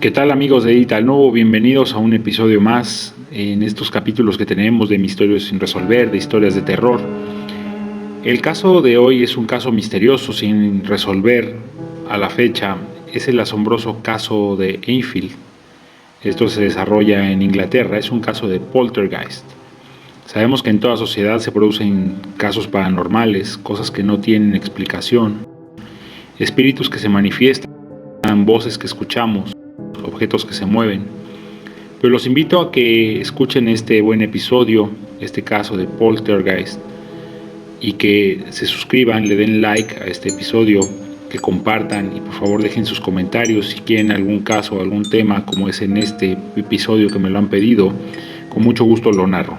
¿Qué tal, amigos de Digital Novo? Bienvenidos a un episodio más en estos capítulos que tenemos de Misterios sin resolver, de historias de terror. El caso de hoy es un caso misterioso sin resolver a la fecha. Es el asombroso caso de Enfield. Esto se desarrolla en Inglaterra, es un caso de poltergeist. Sabemos que en toda sociedad se producen casos paranormales, cosas que no tienen explicación, espíritus que se manifiestan, voces que escuchamos, objetos que se mueven. Pero los invito a que escuchen este buen episodio, este caso de poltergeist, y que se suscriban, le den like a este episodio, que compartan y por favor dejen sus comentarios si quieren algún caso, algún tema como es en este episodio que me lo han pedido. Con mucho gusto lo narro.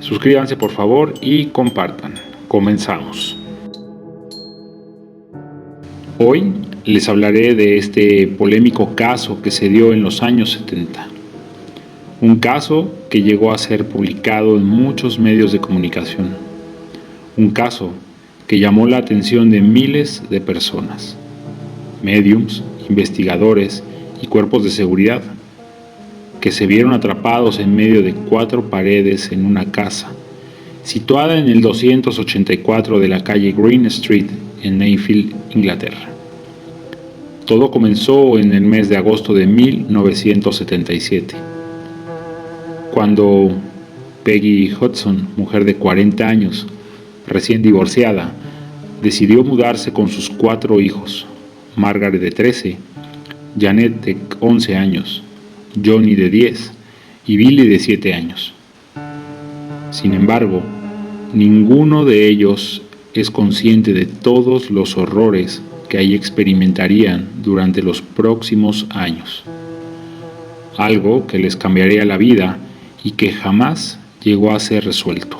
Suscríbanse por favor y compartan. Comenzamos. Hoy les hablaré de este polémico caso que se dio en los años 70. Un caso que llegó a ser publicado en muchos medios de comunicación. Un caso que llamó la atención de miles de personas, médiums, investigadores y cuerpos de seguridad, que se vieron atrapados en medio de 4 paredes en una casa, situada en el 284 de la calle Green Street, en Enfield, Inglaterra. Todo comenzó en el mes de agosto de 1977, cuando Peggy Hudson, mujer de 40 años, recién divorciada, decidió mudarse con sus 4 hijos, Margaret de 13, Janet de 11 años, Johnny de 10 y Billy de 7 años. Sin embargo, ninguno de ellos es consciente de todos los horrores que ahí experimentarían durante los próximos años. Algo que les cambiaría la vida y que jamás llegó a ser resuelto.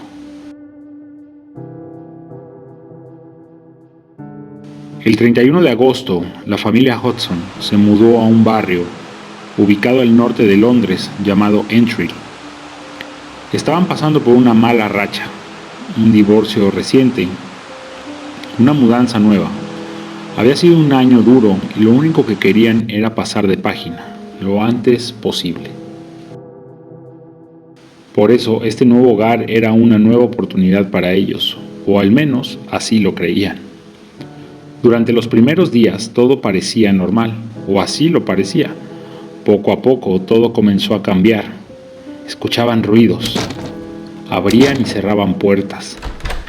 El 31 de agosto, la familia Hudson se mudó a un barrio ubicado al norte de Londres llamado Enfield. Estaban pasando por una mala racha, un divorcio reciente, una mudanza nueva. Había sido un año duro y lo único que querían era pasar de página, lo antes posible. Por eso, este nuevo hogar era una nueva oportunidad para ellos, o al menos así lo creían. Durante los primeros días todo parecía normal, o así lo parecía. Poco a poco todo comenzó a cambiar. Escuchaban ruidos, abrían y cerraban puertas,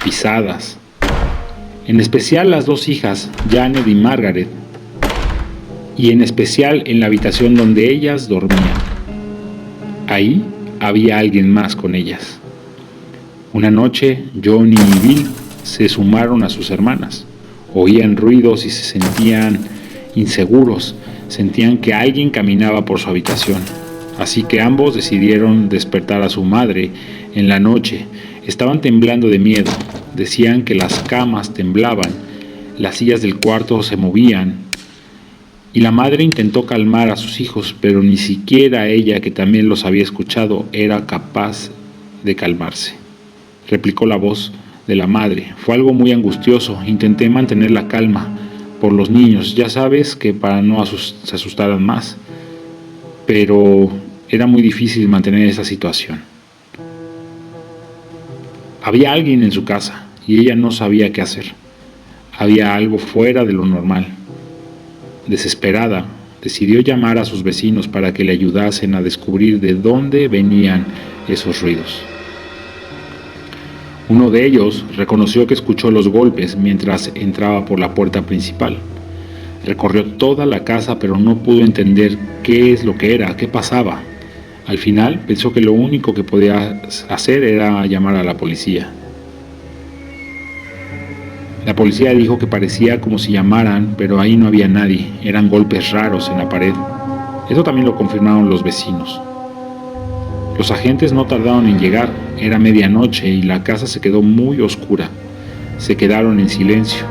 pisadas. En especial las 2 hijas, Janet y Margaret, y en especial en la habitación donde ellas dormían. Ahí había alguien más con ellas. Una noche, Johnny y Bill se sumaron a sus hermanas. Oían ruidos y se sentían inseguros, sentían que alguien caminaba por su habitación. Así que ambos decidieron despertar a su madre en la noche. Estaban temblando de miedo. Decían que las camas temblaban, las sillas del cuarto se movían. Y la madre intentó calmar a sus hijos, pero ni siquiera ella, que también los había escuchado, era capaz de calmarse. Replicó la voz de la madre. Fue algo muy angustioso. Intenté mantener la calma por los niños, ya sabes, que para no se asustaran más. Pero era muy difícil mantener esa situación. Había alguien en su casa y ella no sabía qué hacer. Había algo fuera de lo normal. Desesperada, decidió llamar a sus vecinos para que le ayudasen a descubrir de dónde venían esos ruidos. Uno de ellos reconoció que escuchó los golpes mientras entraba por la puerta principal. Recorrió toda la casa, pero no pudo entender qué es lo que era, qué pasaba. Al final pensó que lo único que podía hacer era llamar a la policía. La policía dijo que parecía como si llamaran, pero ahí no había nadie. Eran golpes raros en la pared. Eso también lo confirmaron los vecinos. Los agentes no tardaron en llegar. Era medianoche y la casa se quedó muy oscura. Se quedaron en silencio,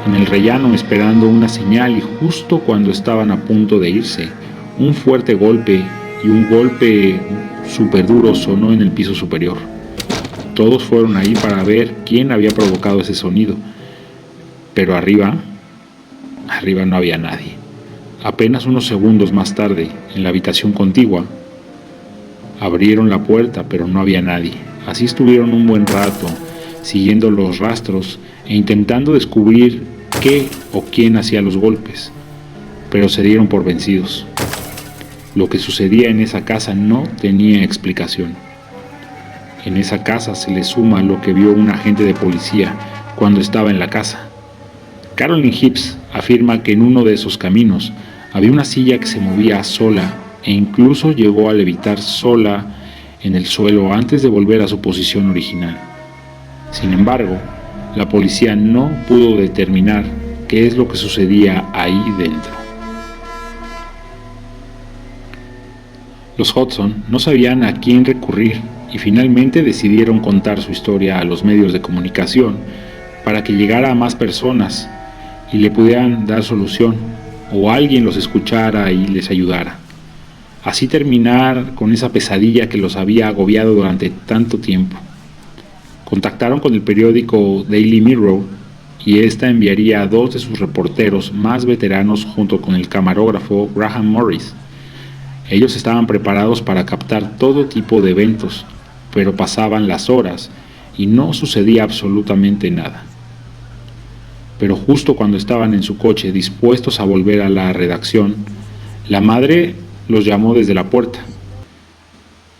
en el rellano, esperando una señal, y justo cuando estaban a punto de irse, un fuerte golpe, y un golpe súper duro, sonó en el piso superior. Todos fueron ahí para ver quién había provocado ese sonido, pero arriba no había nadie. Apenas unos segundos más tarde, en la habitación contigua, abrieron la puerta, pero no había nadie. Así estuvieron un buen rato, siguiendo los rastros e intentando descubrir qué o quién hacía los golpes, pero se dieron por vencidos. Lo que sucedía en esa casa no tenía explicación. En esa casa se le suma lo que vio un agente de policía cuando estaba en la casa. Carolyn Hibbs afirma que en uno de esos caminos había una silla que se movía sola e incluso llegó a levitar sola en el suelo antes de volver a su posición original. Sin embargo, la policía no pudo determinar qué es lo que sucedía ahí dentro. Los Hudson no sabían a quién recurrir y finalmente decidieron contar su historia a los medios de comunicación para que llegara a más personas y le pudieran dar solución o alguien los escuchara y les ayudara. Así terminar con esa pesadilla que los había agobiado durante tanto tiempo. Contactaron con el periódico Daily Mirror y ésta enviaría a 2 de sus reporteros más veteranos junto con el camarógrafo Graham Morris. Ellos estaban preparados para captar todo tipo de eventos, pero pasaban las horas y no sucedía absolutamente nada. Pero justo cuando estaban en su coche dispuestos a volver a la redacción, la madre los llamó desde la puerta.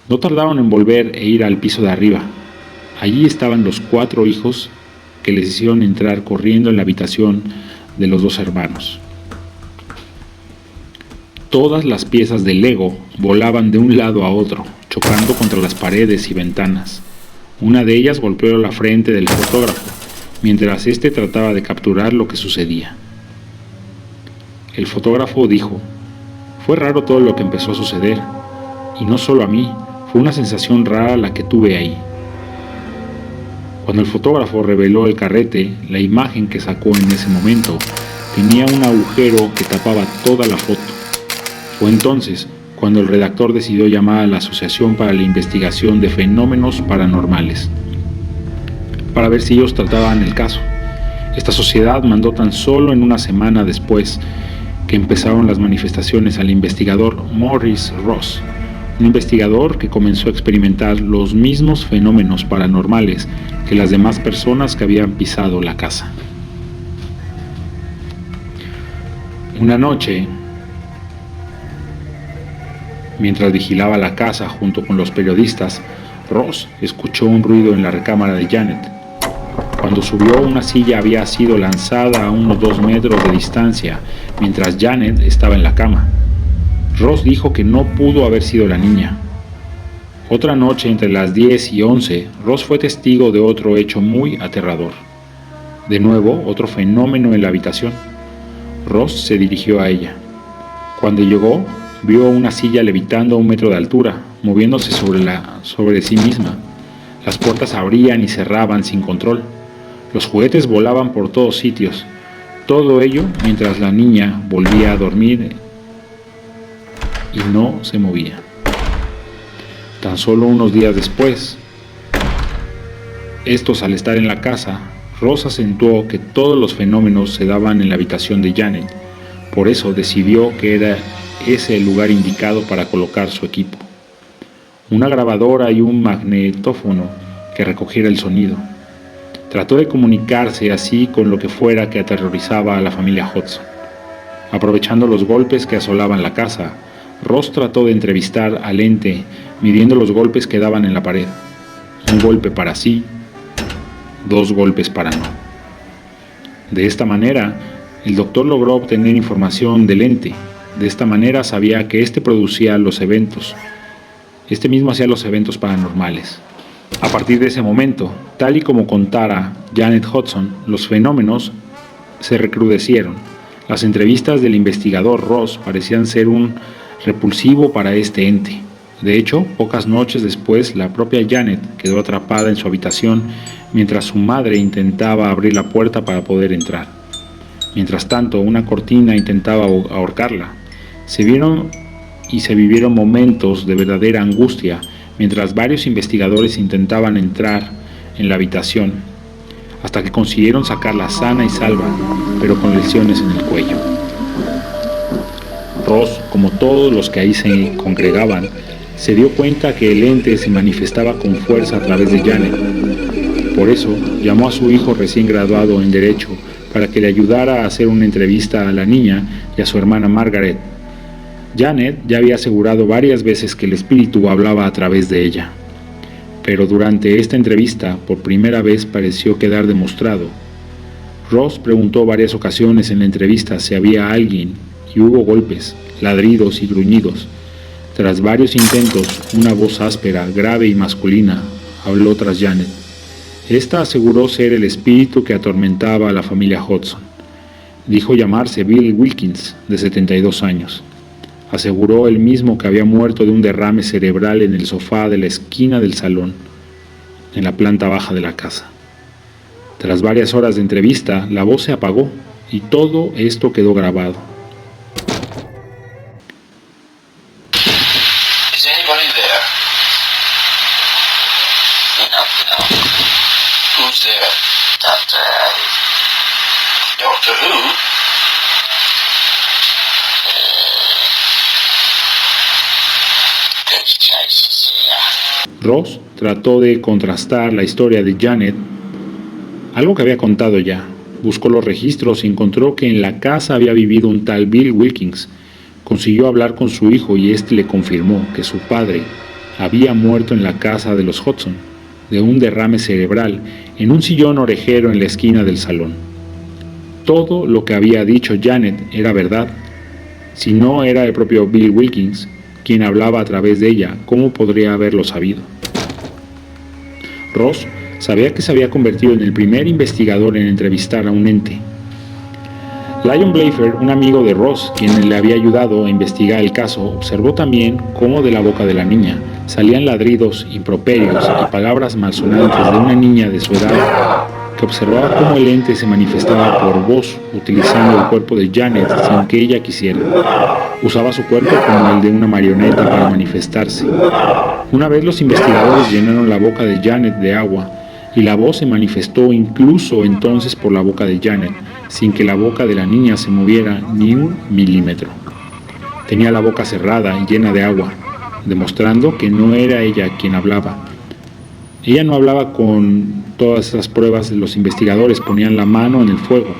No tardaron en volver e ir al piso de arriba. Allí estaban los 4 hijos que les hicieron entrar corriendo en la habitación de los 2 hermanos. Todas las piezas de Lego volaban de un lado a otro, chocando contra las paredes y ventanas. Una de ellas golpeó la frente del fotógrafo, mientras éste trataba de capturar lo que sucedía. El fotógrafo dijo: «Fue raro todo lo que empezó a suceder, y no solo a mí, fue una sensación rara la que tuve ahí». Cuando el fotógrafo reveló el carrete, la imagen que sacó en ese momento tenía un agujero que tapaba toda la foto. Fue entonces cuando el redactor decidió llamar a la Asociación para la Investigación de Fenómenos Paranormales para ver si ellos trataban el caso. Esta sociedad mandó tan solo en una semana después que empezaron las manifestaciones al investigador Maurice Ross, un investigador que comenzó a experimentar los mismos fenómenos paranormales que las demás personas que habían pisado la casa. Una noche, mientras vigilaba la casa junto con los periodistas, Ross escuchó un ruido en la recámara de Janet. Cuando subió, una silla había sido lanzada a unos 2 metros de distancia mientras Janet estaba en la cama. Ross dijo que no pudo haber sido la niña. Otra noche, entre las 10 y 11, Ross fue testigo de otro hecho muy aterrador. De nuevo, otro fenómeno en la habitación. Ross se dirigió a ella. Cuando llegó, vio una silla levitando a 1 metro de altura, moviéndose sobre sí misma. Las puertas abrían y cerraban sin control. Los juguetes volaban por todos sitios. Todo ello mientras la niña volvía a dormir y no se movía. Tan solo unos días después, estos al estar en la casa, Ross acentuó que todos los fenómenos se daban en la habitación de Janet. Por eso decidió que era ese el lugar indicado para colocar su equipo. Una grabadora y un magnetófono que recogiera el sonido. Trató de comunicarse así con lo que fuera que aterrorizaba a la familia Hudson. Aprovechando los golpes que asolaban la casa, Ross trató de entrevistar al ente midiendo los golpes que daban en la pared. 1 golpe para sí, 2 golpes para no. De esta manera, el doctor logró obtener información del ente. De esta manera sabía que este producía los eventos. Este mismo hacía los eventos paranormales. A partir de ese momento, tal y como contara Janet Hudson, los fenómenos se recrudecieron. Las entrevistas del investigador Ross parecían ser un repulsivo para este ente. De hecho, pocas noches después, la propia Janet quedó atrapada en su habitación mientras su madre intentaba abrir la puerta para poder entrar. Mientras tanto, una cortina intentaba ahorcarla. Se vivieron momentos de verdadera angustia mientras varios investigadores intentaban entrar en la habitación, hasta que consiguieron sacarla sana y salva, pero con lesiones en el cuello. Ross, como todos los que ahí se congregaban, se dio cuenta que el ente se manifestaba con fuerza a través de Janet. Por eso, llamó a su hijo recién graduado en Derecho para que le ayudara a hacer una entrevista a la niña y a su hermana Margaret. Janet ya había asegurado varias veces que el espíritu hablaba a través de ella. Pero durante esta entrevista, por primera vez pareció quedar demostrado. Ross preguntó varias ocasiones en la entrevista si había alguien, y hubo golpes, ladridos y gruñidos. Tras varios intentos, una voz áspera, grave y masculina habló tras Janet. Esta aseguró ser el espíritu que atormentaba a la familia Hodgson. Dijo llamarse Bill Wilkins, de 72 años. Aseguró él mismo que había muerto de un derrame cerebral en el sofá de la esquina del salón, en la planta baja de la casa. Tras varias horas de entrevista, la voz se apagó y todo esto quedó grabado. Is anybody there? No. Who's there? Doctor who? Ross trató de contrastar la historia de Janet, algo que había contado ya. Buscó los registros y encontró que en la casa había vivido un tal Bill Wilkins. Consiguió hablar con su hijo y éste le confirmó que su padre había muerto en la casa de los Hodgson, de un derrame cerebral, en un sillón orejero en la esquina del salón. Todo lo que había dicho Janet era verdad. Si no era el propio Bill Wilkins quien hablaba a través de ella, ¿cómo podría haberlo sabido? Ross sabía que se había convertido en el primer investigador en entrevistar a un ente. Lyon Blafer, un amigo de Ross, quien le había ayudado a investigar el caso, observó también cómo de la boca de la niña salían ladridos, improperios y palabras malsonantes de una niña de su edad, que observaba cómo el ente se manifestaba por voz, utilizando el cuerpo de Janet sin que ella quisiera. Usaba su cuerpo como el de una marioneta para manifestarse. Una vez los investigadores llenaron la boca de Janet de agua, y la voz se manifestó incluso entonces por la boca de Janet, sin que la boca de la niña se moviera ni un milímetro. Tenía la boca cerrada y llena de agua, demostrando que no era ella quien hablaba. Ella no hablaba. Con todas esas pruebas, los investigadores ponían la mano en el fuego.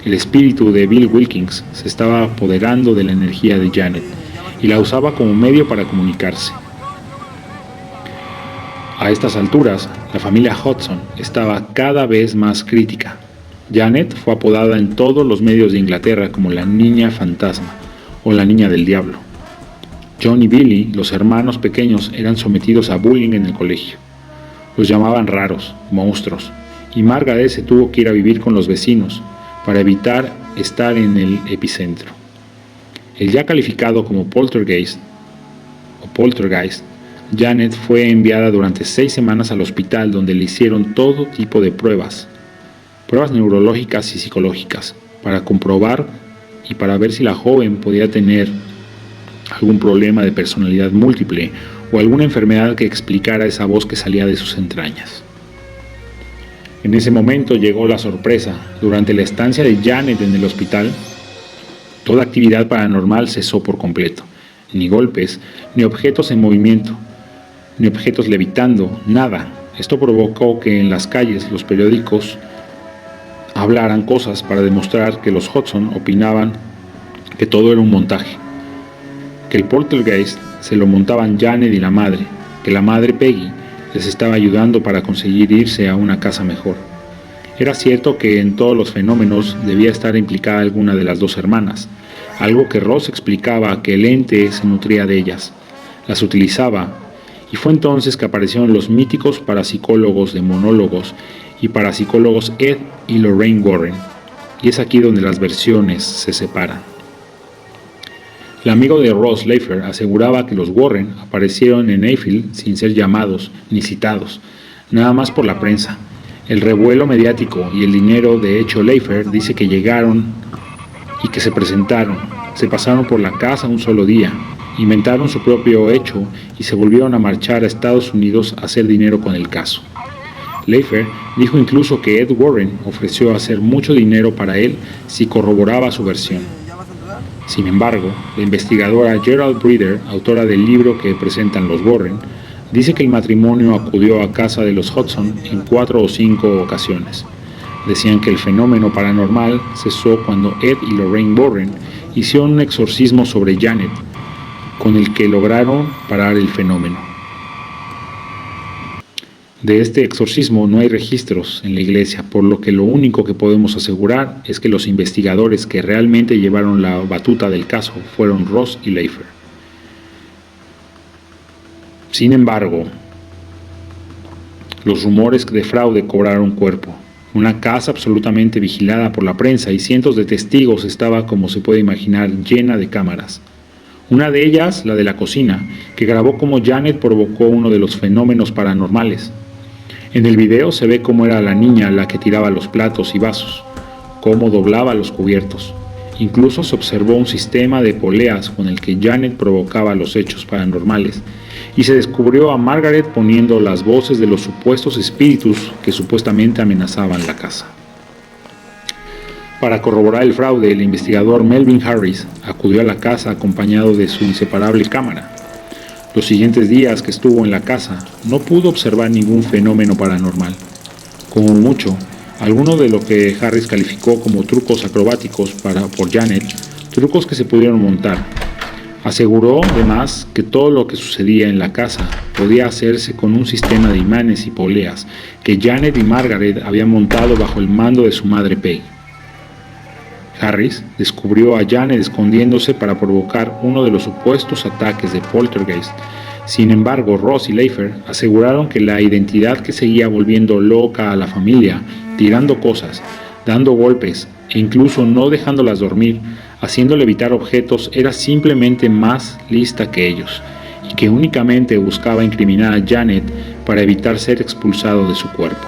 El espíritu de Bill Wilkins se estaba apoderando de la energía de Janet y la usaba como medio para comunicarse. A estas alturas, la familia Hodgson estaba cada vez más crítica. Janet fue apodada en todos los medios de Inglaterra como la niña fantasma o la niña del diablo. John y Billy, los hermanos pequeños, eran sometidos a bullying en el colegio. Los llamaban raros, monstruos, y Margaret se tuvo que ir a vivir con los vecinos para evitar estar en el epicentro. El ya calificado como poltergeist, Janet fue enviada durante 6 semanas al hospital, donde le hicieron todo tipo de pruebas neurológicas y psicológicas, para comprobar y para ver si la joven podía tener algún problema de personalidad múltiple o alguna enfermedad que explicara esa voz que salía de sus entrañas. En ese momento llegó la sorpresa. Durante la estancia de Janet en el hospital, toda actividad paranormal cesó por completo. Ni golpes, ni objetos en movimiento, ni objetos levitando, nada. Esto provocó que en las calles los periódicos hablaran cosas para demostrar que los Hodgson opinaban que todo era un montaje, que el poltergeist se lo montaban Janet y la madre, que la madre Peggy les estaba ayudando para conseguir irse a una casa mejor. Era cierto que en todos los fenómenos debía estar implicada alguna de las dos hermanas, algo que Ross explicaba que el ente se nutría de ellas, las utilizaba, y fue entonces que aparecieron los míticos parapsicólogos de monólogos y parapsicólogos Ed y Lorraine Warren, y es aquí donde las versiones se separan. El amigo de Ross, Leifer, aseguraba que los Warren aparecieron en Mayfield sin ser llamados ni citados, nada más por la prensa. El revuelo mediático y el dinero, de hecho, Leifer dice que llegaron y que se presentaron, se pasaron por la casa un solo día, inventaron su propio hecho y se volvieron a marchar a Estados Unidos a hacer dinero con el caso. Leifer dijo incluso que Ed Warren ofreció hacer mucho dinero para él si corroboraba su versión. Sin embargo, la investigadora Gerald Breeder, autora del libro que presentan los Warren, dice que el matrimonio acudió a casa de los Hudson en 4 o 5 ocasiones. Decían que el fenómeno paranormal cesó cuando Ed y Lorraine Warren hicieron un exorcismo sobre Janet, con el que lograron parar el fenómeno. De este exorcismo no hay registros en la iglesia, por lo que lo único que podemos asegurar es que los investigadores que realmente llevaron la batuta del caso fueron Ross y Leifer. Sin embargo, los rumores de fraude cobraron cuerpo. Una casa absolutamente vigilada por la prensa y cientos de testigos estaba, como se puede imaginar, llena de cámaras. Una de ellas, la de la cocina, que grabó cómo Janet provocó uno de los fenómenos paranormales. En el video se ve cómo era la niña la que tiraba los platos y vasos, cómo doblaba los cubiertos. Incluso se observó un sistema de poleas con el que Janet provocaba los hechos paranormales, y se descubrió a Margaret poniendo las voces de los supuestos espíritus que supuestamente amenazaban la casa. Para corroborar el fraude, el investigador Melvin Harris acudió a la casa acompañado de su inseparable cámara. Los siguientes días que estuvo en la casa, no pudo observar ningún fenómeno paranormal. Como mucho, alguno de lo que Harris calificó como trucos acrobáticos por Janet, trucos que se pudieron montar. Aseguró, además, que todo lo que sucedía en la casa podía hacerse con un sistema de imanes y poleas que Janet y Margaret habían montado bajo el mando de su madre Peggy. Harris descubrió a Janet escondiéndose para provocar uno de los supuestos ataques de poltergeist. Sin embargo, Ross y Leifer aseguraron que la identidad que seguía volviendo loca a la familia, tirando cosas, dando golpes e incluso no dejándolas dormir, haciéndole evitar objetos, era simplemente más lista que ellos, y que únicamente buscaba incriminar a Janet para evitar ser expulsado de su cuerpo.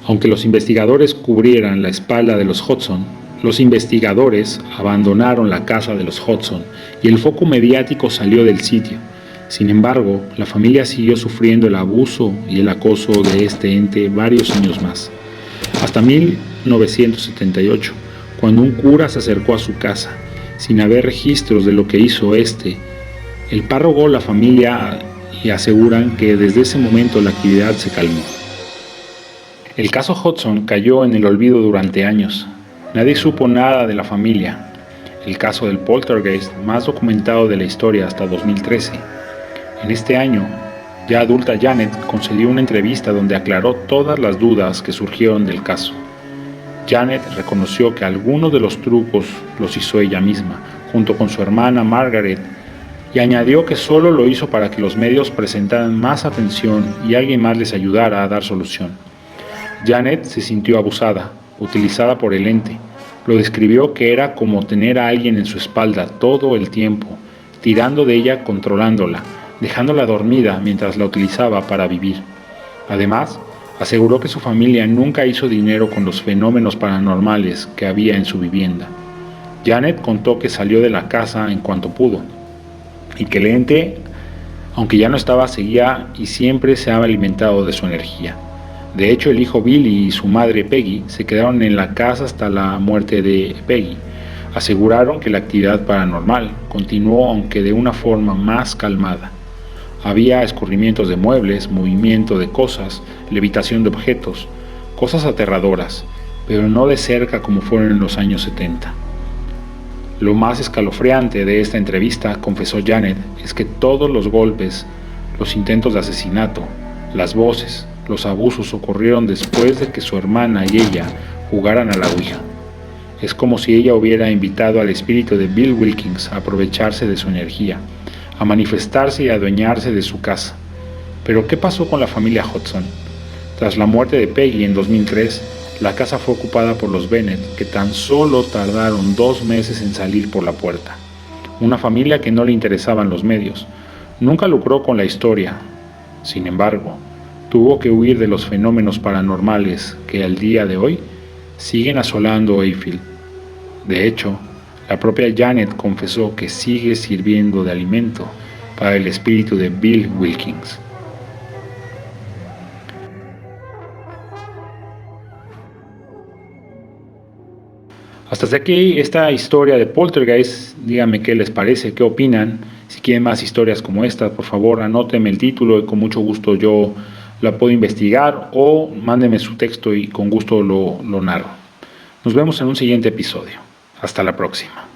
Aunque los investigadores cubrieran la espalda de los Hudson, los investigadores abandonaron la casa de los Hudson y el foco mediático salió del sitio. Sin embargo, la familia siguió sufriendo el abuso y el acoso de este ente varios años más. Hasta 1978, cuando un cura se acercó a su casa, sin haber registros de lo que hizo el párroco, la familia, y aseguran que desde ese momento la actividad se calmó. El caso Hudson cayó en el olvido durante años. Nadie supo nada de la familia. El caso del poltergeist más documentado de la historia hasta 2013. En este año, ya adulta Janet concedió una entrevista donde aclaró todas las dudas que surgieron del caso. Janet reconoció que algunos de los trucos los hizo ella misma, junto con su hermana Margaret, y añadió que solo lo hizo para que los medios presentaran más atención y alguien más les ayudara a dar solución. Janet se sintió abusada, utilizada por el ente. Lo describió que era como tener a alguien en su espalda todo el tiempo, tirando de ella, controlándola, dejándola dormida mientras la utilizaba para vivir. Además, aseguró que su familia nunca hizo dinero con los fenómenos paranormales que había en su vivienda. Janet contó que salió de la casa en cuanto pudo, y que el ente, aunque ya no estaba, seguía y siempre se había alimentado de su energía. De hecho, el hijo Billy y su madre Peggy se quedaron en la casa hasta la muerte de Peggy. Aseguraron que la actividad paranormal continuó, aunque de una forma más calmada. Había escurrimientos de muebles, movimiento de cosas, levitación de objetos, cosas aterradoras, pero no de cerca como fueron en los años 70. Lo más escalofriante de esta entrevista, confesó Janet, es que todos los golpes, los intentos de asesinato, las voces, los abusos ocurrieron después de que su hermana y ella jugaran a la Ouija. Es como si ella hubiera invitado al espíritu de Bill Wilkins a aprovecharse de su energía, a manifestarse y adueñarse de su casa. Pero ¿qué pasó con la familia Hudson? Tras la muerte de Peggy en 2003, la casa fue ocupada por los Bennett, que tan solo tardaron 2 meses en salir por la puerta. Una familia que no le interesaban los medios. Nunca lucró con la historia. Sin embargo, tuvo que huir de los fenómenos paranormales que al día de hoy siguen asolando Hayfield. De hecho, la propia Janet confesó que sigue sirviendo de alimento para el espíritu de Bill Wilkins. Hasta aquí esta historia de Poltergeist. Díganme qué les parece, qué opinan. Si quieren más historias como esta, por favor anótenme el título y con mucho gusto yo la puedo investigar, o mándenme su texto y con gusto lo narro. Nos vemos en un siguiente episodio. Hasta la próxima.